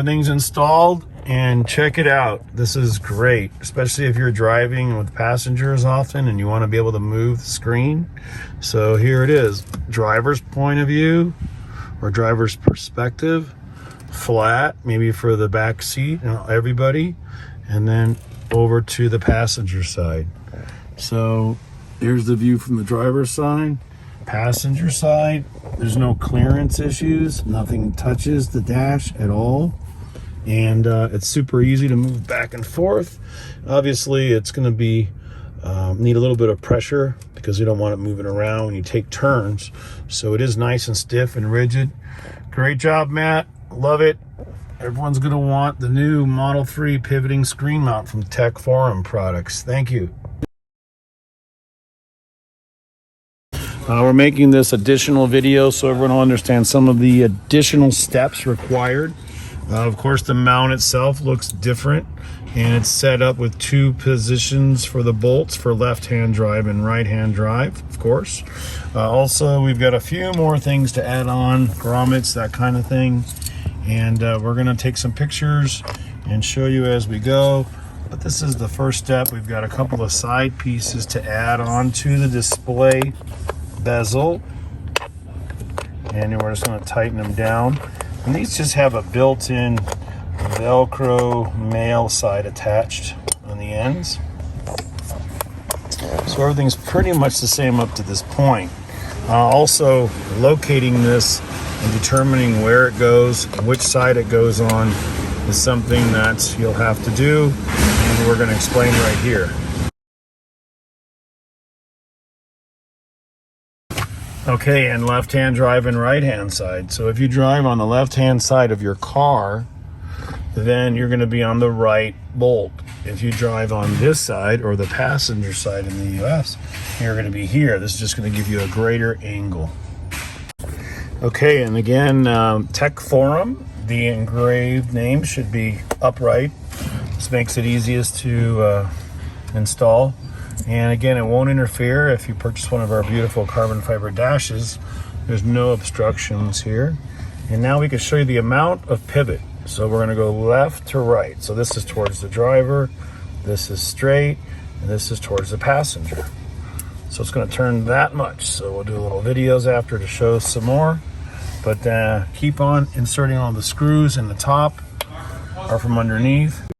everything's installed, and check it out. This is great, especially if you're driving with passengers often and you want to be able to move the screen. So here it is, driver's point of view or driver's perspective, flat, maybe for the back seat and everybody, and then over to the passenger side. So here's the view from the driver's side. Passenger side, there's no clearance issues, nothing touches the dash at all, and it's super easy to move back and forth. Obviously it's going to be need a little bit of pressure because you don't want it moving around when you take turns, so it is nice and stiff and rigid. Great job, Matt. Love it. Everyone's going to want the new Model 3 pivoting screen mount from Tech Forum Products. Thank you. We're making this additional video so everyone will understand some of the additional steps required. Of course, the mount itself looks different, and it's set up with 2 positions for the bolts for left-hand drive and right-hand drive, of course. Also, we've got a few more things to add on, grommets, that kind of thing. And we're going to take some pictures and show you as we go. But this is the first step. We've got a couple of side pieces to add on to the display bezel, and we're just going to tighten them down. And these just have a built-in Velcro male side attached on the ends, so everything's pretty much the same up to this point. Also, locating this and determining where it goes, which side it goes on, is something that you'll have to do, and we're going to explain right here. Okay, and left-hand drive and right-hand side. So if you drive on the left-hand side of your car, then you're going to be on the right bolt. If you drive on this side, or the passenger side in the US, you're going to be here. This is just going to give you a greater angle. Okay, and again, Tech Forum, the engraved name should be upright. This makes it easiest to install. And again, it won't interfere if you purchase one of our beautiful carbon fiber dashes. There's no obstructions here. And now we can show you the amount of pivot. So we're going to go left to right. So this is towards the driver, this is straight, and this is towards the passenger. So it's going to turn that much. So we'll do little videos after to show some more. But keep on inserting all the screws in the top or from underneath.